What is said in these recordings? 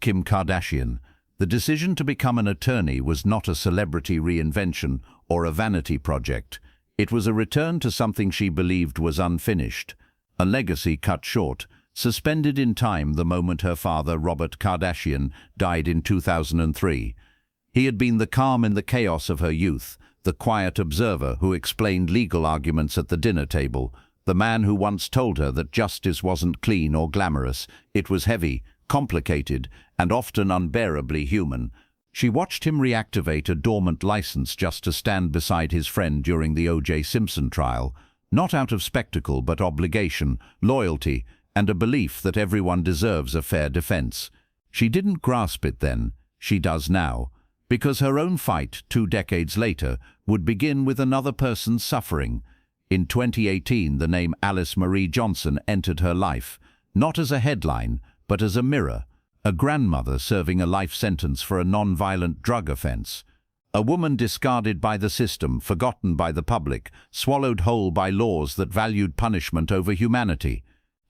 Kim Kardashian. The decision to become an attorney was not a celebrity reinvention or a vanity project. It was a return to something she believed was unfinished, a legacy cut short, suspended in time the moment her father, Robert Kardashian, died in 2003. He had been the calm in the chaos of her youth, the quiet observer who explained legal arguments at the dinner table, the man who once told her that justice wasn't clean or glamorous, it was heavy, complicated, and often unbearably human. She watched him reactivate a dormant license just to stand beside his friend during the O.J. Simpson trial, not out of spectacle but obligation, loyalty, and a belief that everyone deserves a fair defense. She didn't grasp it then, she does now, because her own fight 2 decades later would begin with another person's suffering. In 2018, the name Alice Marie Johnson entered her life, not as a headline, but as a mirror, a grandmother serving a life sentence for a non-violent drug offense. A woman discarded by the system, forgotten by the public, swallowed whole by laws that valued punishment over humanity.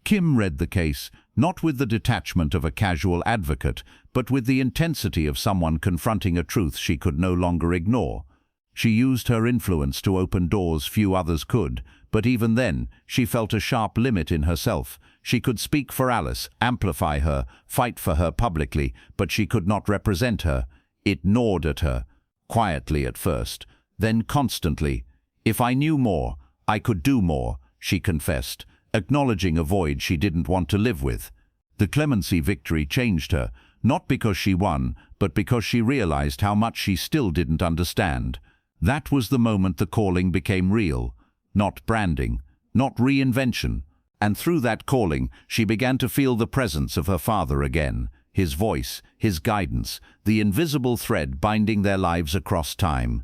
Kim read the case, not with the detachment of a casual advocate, but with the intensity of someone confronting a truth she could no longer ignore. She used her influence to open doors few others could, but even then, she felt a sharp limit in herself. She could speak for Alice, amplify her, fight for her publicly, but she could not represent her. It gnawed at her, quietly at first, then constantly. "If I knew more, I could do more," she confessed, acknowledging a void she didn't want to live with. The clemency victory changed her, not because she won, but because she realized how much she still didn't understand. That was the moment the calling became real, not branding, not reinvention. And through that calling, she began to feel the presence of her father again, his voice, his guidance, the invisible thread binding their lives across time.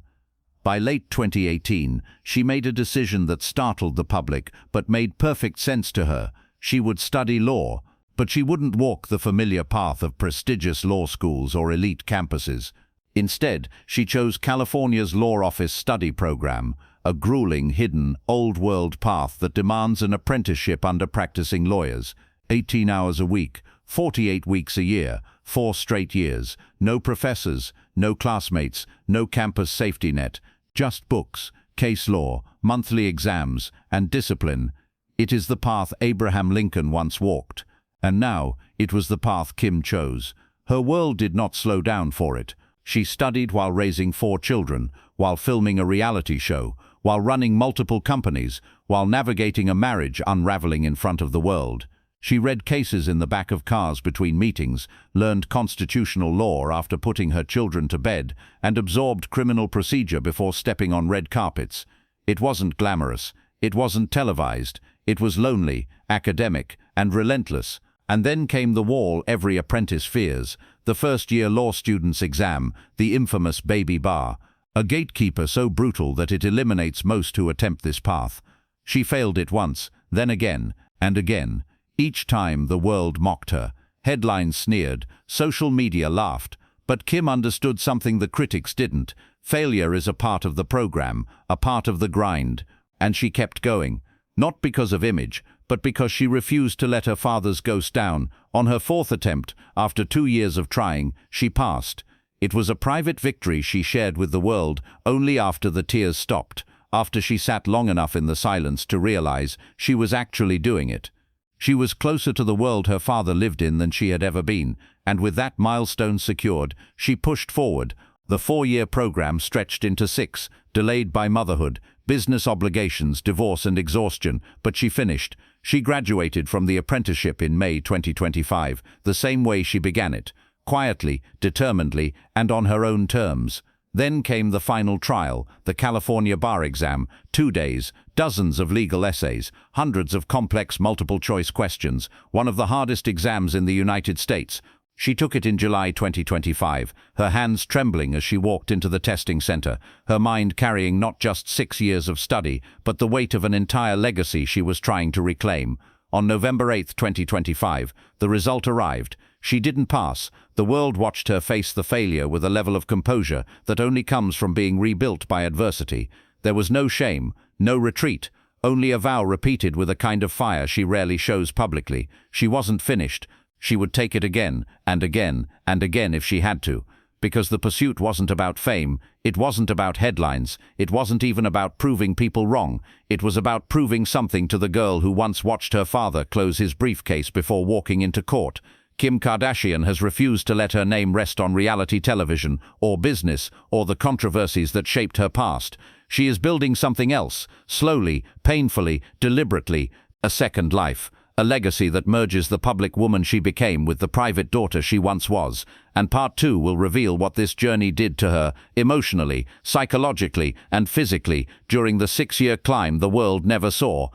By late 2018, she made a decision that startled the public but made perfect sense to her. She would study law, but she wouldn't walk the familiar path of prestigious law schools or elite campuses. Instead, she chose California's Law Office study program, a grueling, hidden, old-world path that demands an apprenticeship under practicing lawyers. 18 hours a week, 48 weeks a year, 4 straight years, no professors, no classmates, no campus safety net, just books, case law, monthly exams, and discipline. It is the path Abraham Lincoln once walked, and now it was the path Kim chose. Her world did not slow down for it. She studied while raising 4 children, while filming a reality show, while running multiple companies, while navigating a marriage unraveling in front of the world. She read cases in the back of cars between meetings, learned constitutional law after putting her children to bed, and absorbed criminal procedure before stepping on red carpets. It wasn't glamorous, it wasn't televised, it was lonely, academic, and relentless. And then came the wall every apprentice fears, the first-year law student's exam, the infamous baby bar, a gatekeeper so brutal that it eliminates most who attempt this path. She failed it once, then again, and again. Each time the world mocked her. Headlines sneered, social media laughed, but Kim understood something the critics didn't. Failure is a part of the program, a part of the grind, and she kept going, not because of image, but because she refused to let her father's ghost down. On her 4th attempt, after 2 years of trying, she passed. It was a private victory she shared with the world only after the tears stopped, after she sat long enough in the silence to realize she was actually doing it. She was closer to the world her father lived in than she had ever been, and with that milestone secured, she pushed forward. The 4-year program stretched into 6, delayed by motherhood, business obligations, divorce and exhaustion, but she finished. She graduated from the apprenticeship in May 2025, the same way she began it, quietly, determinedly, and on her own terms. Then came the final trial, the California bar exam, 2 days, dozens of legal essays, hundreds of complex multiple-choice questions, one of the hardest exams in the United States. She took it in July 2025, her hands trembling as she walked into the testing center, her mind carrying not just 6 years of study, but the weight of an entire legacy she was trying to reclaim. On November 8, 2025, the result arrived. She didn't pass. The world watched her face the failure with a level of composure that only comes from being rebuilt by adversity. There was no shame, no retreat, only a vow repeated with a kind of fire she rarely shows publicly. She wasn't finished. She would take it again and again and again if she had to, because the pursuit wasn't about fame, it wasn't about headlines, it wasn't even about proving people wrong, it was about proving something to the girl who once watched her father close his briefcase before walking into court. Kim Kardashian has refused to let her name rest on reality television, or business, or the controversies that shaped her past. She is building something else, slowly, painfully, deliberately, a second life. A legacy that merges the public woman she became with the private daughter she once was, and part 2 will reveal what this journey did to her, emotionally, psychologically, and physically, during the 6-year climb the world never saw.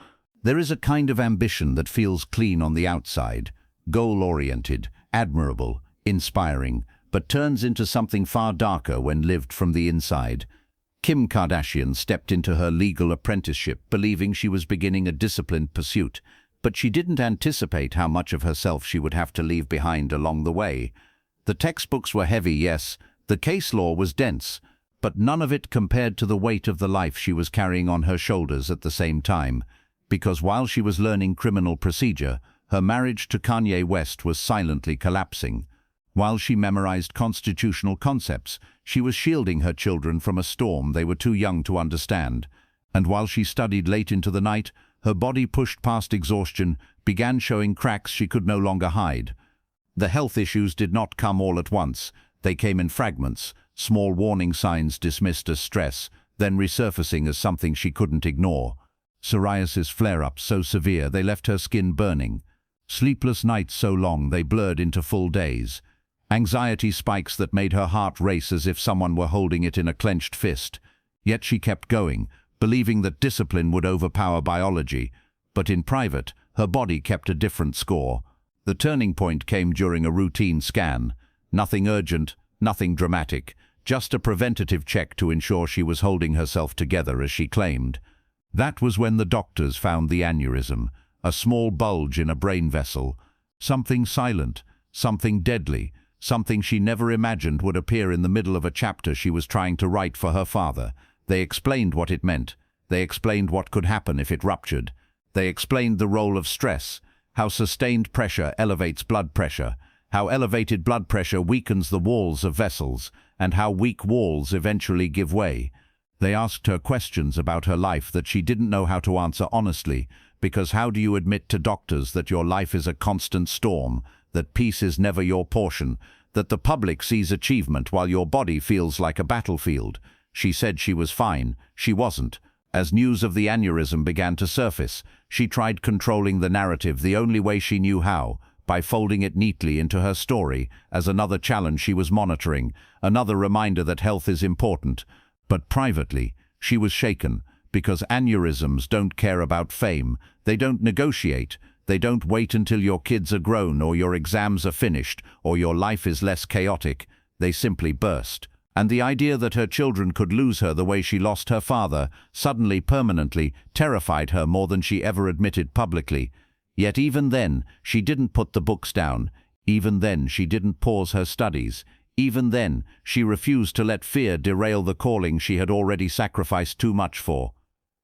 There is a kind of ambition that feels clean on the outside, goal-oriented, admirable, inspiring, but turns into something far darker when lived from the inside. Kim Kardashian stepped into her legal apprenticeship believing she was beginning a disciplined pursuit, but she didn't anticipate how much of herself she would have to leave behind along the way. The textbooks were heavy, yes, the case law was dense, but none of it compared to the weight of the life she was carrying on her shoulders at the same time, because while she was learning criminal procedure, her marriage to Kanye West was silently collapsing. While she memorized constitutional concepts, she was shielding her children from a storm they were too young to understand. And while she studied late into the night, her body, pushed past exhaustion, began showing cracks she could no longer hide. The health issues did not come all at once. They came in fragments, small warning signs dismissed as stress, then resurfacing as something she couldn't ignore. Psoriasis flare-ups so severe they left her skin burning. Sleepless nights so long they blurred into full days. Anxiety spikes that made her heart race as if someone were holding it in a clenched fist. Yet she kept going, believing that discipline would overpower biology, but in private, her body kept a different score. The turning point came during a routine scan. Nothing urgent, nothing dramatic, just a preventative check to ensure she was holding herself together as she claimed. That was when the doctors found the aneurysm, a small bulge in a brain vessel. Something silent, something deadly, something she never imagined would appear in the middle of a chapter she was trying to write for her father. They explained what it meant. They explained what could happen if it ruptured. They explained the role of stress, how sustained pressure elevates blood pressure, how elevated blood pressure weakens the walls of vessels, and how weak walls eventually give way. They asked her questions about her life that she didn't know how to answer honestly, because how do you admit to doctors that your life is a constant storm, that peace is never your portion, that the public sees achievement while your body feels like a battlefield? She said she was fine. She wasn't. As news of the aneurysm began to surface, she tried controlling the narrative the only way she knew how, by folding it neatly into her story as another challenge she was monitoring, another reminder that health is important. But privately, she was shaken, because aneurysms don't care about fame. They don't negotiate. They don't wait until your kids are grown or your exams are finished or your life is less chaotic. They simply burst. And the idea that her children could lose her the way she lost her father, suddenly, permanently, terrified her more than she ever admitted publicly. Yet even then, she didn't put the books down. Even then, she didn't pause her studies. Even then, she refused to let fear derail the calling she had already sacrificed too much for.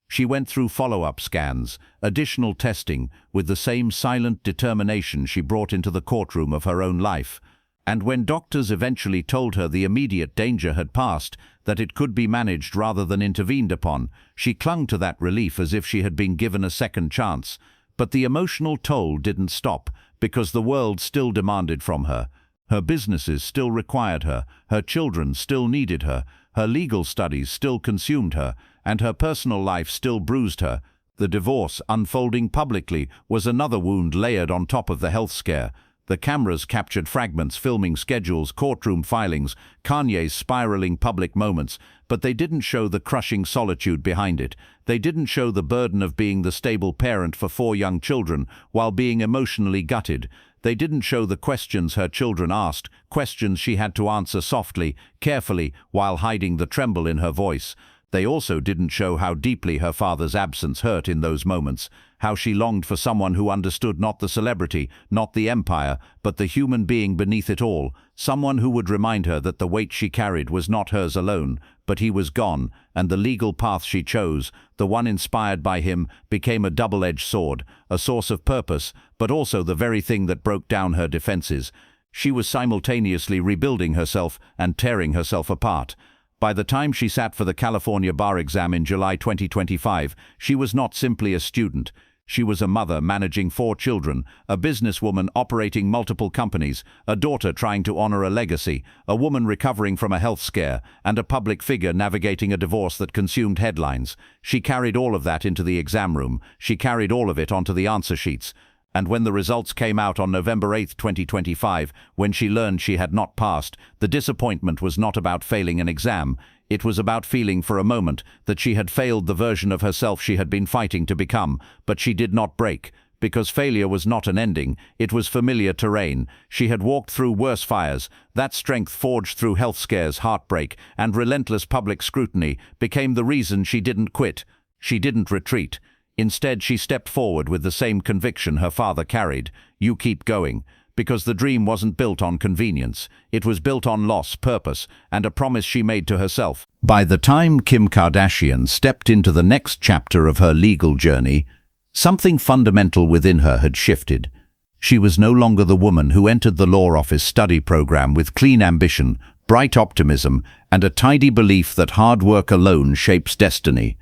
She went through follow-up scans, additional testing, with the same silent determination she brought into the courtroom of her own life. And when doctors eventually told her the immediate danger had passed, that it could be managed rather than intervened upon, she clung to that relief as if she had been given a second chance. But the emotional toll didn't stop, because the world still demanded from her. Her businesses still required her, her children still needed her, her legal studies still consumed her, and her personal life still bruised her. The divorce, unfolding publicly, was another wound layered on top of the health scare. The cameras captured fragments, filming schedules, courtroom filings, Kanye's spiraling public moments, but they didn't show the crushing solitude behind it. They didn't show the burden of being the stable parent for 4 young children while being emotionally gutted. They didn't show the questions her children asked, questions she had to answer softly, carefully, while hiding the tremble in her voice. They also didn't show how deeply her father's absence hurt in those moments, how she longed for someone who understood not the celebrity, not the empire, but the human being beneath it all, someone who would remind her that the weight she carried was not hers alone, but he was gone, and the legal path she chose, the one inspired by him, became a double-edged sword, a source of purpose, but also the very thing that broke down her defenses. She was simultaneously rebuilding herself and tearing herself apart. By the time she sat for the California bar exam in July 2025, she was not simply a student. She was a mother managing 4 children, a businesswoman operating multiple companies, a daughter trying to honor a legacy, a woman recovering from a health scare, and a public figure navigating a divorce that consumed headlines. She carried all of that into the exam room. She carried all of it onto the answer sheets. And when the results came out on November 8, 2025, when she learned she had not passed, the disappointment was not about failing an exam. It was about feeling for a moment that she had failed the version of herself she had been fighting to become, but she did not break. Because failure was not an ending, it was familiar terrain. She had walked through worse fires. That strength forged through health scares, heartbreak, and relentless public scrutiny became the reason she didn't quit. She didn't retreat. Instead, she stepped forward with the same conviction her father carried: you keep going. Because the dream wasn't built on convenience. It was built on loss, purpose, and a promise she made to herself. By the time Kim Kardashian stepped into the next chapter of her legal journey, something fundamental within her had shifted. She was no longer the woman who entered the law office study program with clean ambition, bright optimism, and a tidy belief that hard work alone shapes destiny.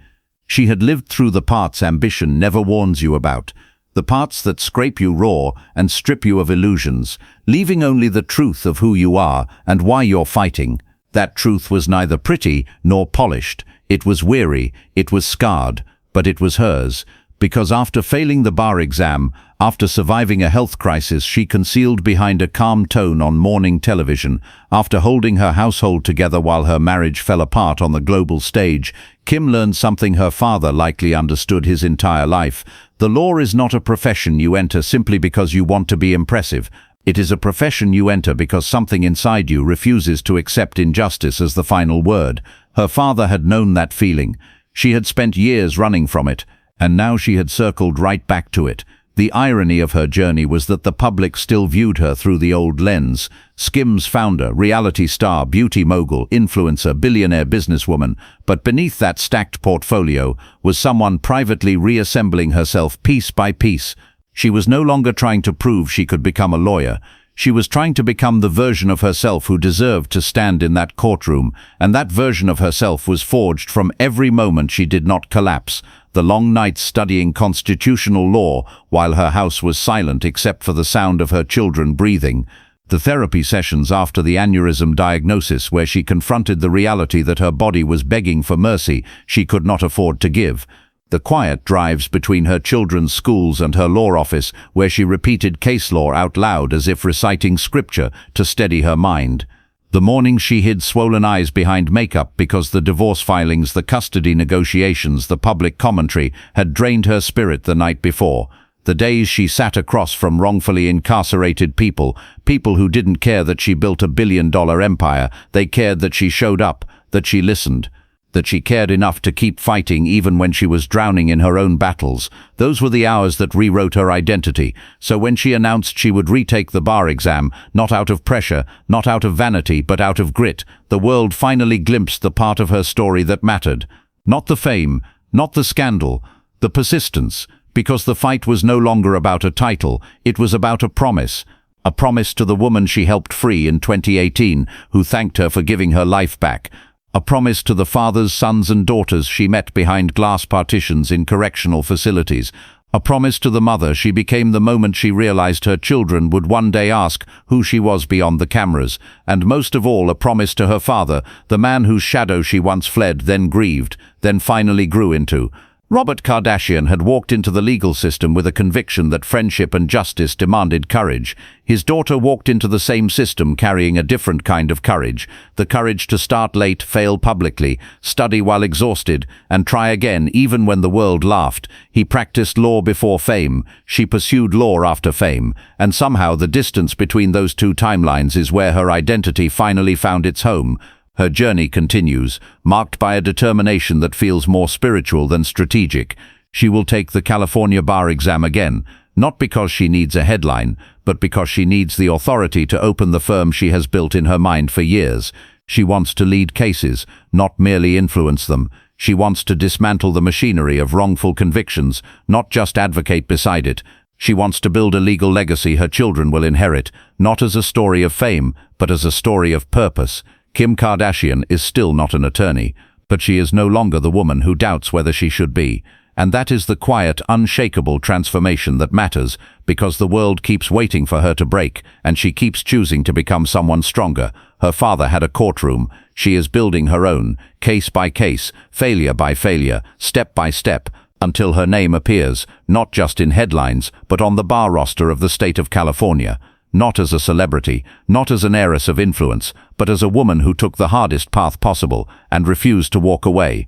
She had lived through the parts ambition never warns you about, the parts that scrape you raw and strip you of illusions, leaving only the truth of who you are and why you're fighting. That truth was neither pretty nor polished. It was weary, it was scarred, but it was hers. Because after failing the bar exam, after surviving a health crisis she concealed behind a calm tone on morning television, after holding her household together while her marriage fell apart on the global stage, Kim learned something her father likely understood his entire life. The law is not a profession you enter simply because you want to be impressive. It is a profession you enter because something inside you refuses to accept injustice as the final word. Her father had known that feeling. She had spent years running from it, and now she had circled right back to it. The irony of her journey was that the public still viewed her through the old lens. Skims founder, reality star, beauty mogul, influencer, billionaire businesswoman. But beneath that stacked portfolio was someone privately reassembling herself piece by piece. She was no longer trying to prove she could become a lawyer. She was trying to become the version of herself who deserved to stand in that courtroom, and that version of herself was forged from every moment she did not collapse. The long nights studying constitutional law while her house was silent except for the sound of her children breathing. The therapy sessions after the aneurysm diagnosis where she confronted the reality that her body was begging for mercy she could not afford to give. The quiet drives between her children's schools and her law office where she repeated case law out loud as if reciting scripture to steady her mind. The mornings she hid swollen eyes behind makeup because the divorce filings, the custody negotiations, the public commentary had drained her spirit the night before. The days she sat across from wrongfully incarcerated people who didn't care that she built $1 billion empire. They cared that she showed up, that she listened, that she cared enough to keep fighting even when she was drowning in her own battles. Those were the hours that rewrote her identity. So when she announced she would retake the bar exam, not out of pressure, not out of vanity, but out of grit, the world finally glimpsed the part of her story that mattered. Not the fame, not the scandal, the persistence. Because the fight was no longer about a title, it was about a promise. A promise to the woman she helped free in 2018, who thanked her for giving her life back. A promise to the fathers, sons and daughters she met behind glass partitions in correctional facilities. A promise to the mother she became the moment she realized her children would one day ask who she was beyond the cameras. And most of all, a promise to her father, the man whose shadow she once fled, then grieved, then finally grew into. Robert Kardashian had walked into the legal system with a conviction that friendship and justice demanded courage. His daughter walked into the same system carrying a different kind of courage, the courage to start late, fail publicly, study while exhausted, and try again even when the world laughed. He practiced law before fame, she pursued law after fame, and somehow the distance between those two timelines is where her identity finally found its home. Her journey continues, marked by a determination that feels more spiritual than strategic. She will take the California bar exam again, not because she needs a headline, but because she needs the authority to open the firm she has built in her mind for years. She wants to lead cases, not merely influence them. She wants to dismantle the machinery of wrongful convictions, not just advocate beside it. She wants to build a legal legacy her children will inherit, not as a story of fame, but as a story of purpose. Kim Kardashian is still not an attorney, but she is no longer the woman who doubts whether she should be. And that is the quiet, unshakable transformation that matters, because the world keeps waiting for her to break, and she keeps choosing to become someone stronger. Her father had a courtroom. She is building her own, case by case, failure by failure, step by step, until her name appears, not just in headlines, but on the bar roster of the state of California. Not as a celebrity, not as an heiress of influence, but as a woman who took the hardest path possible and refused to walk away.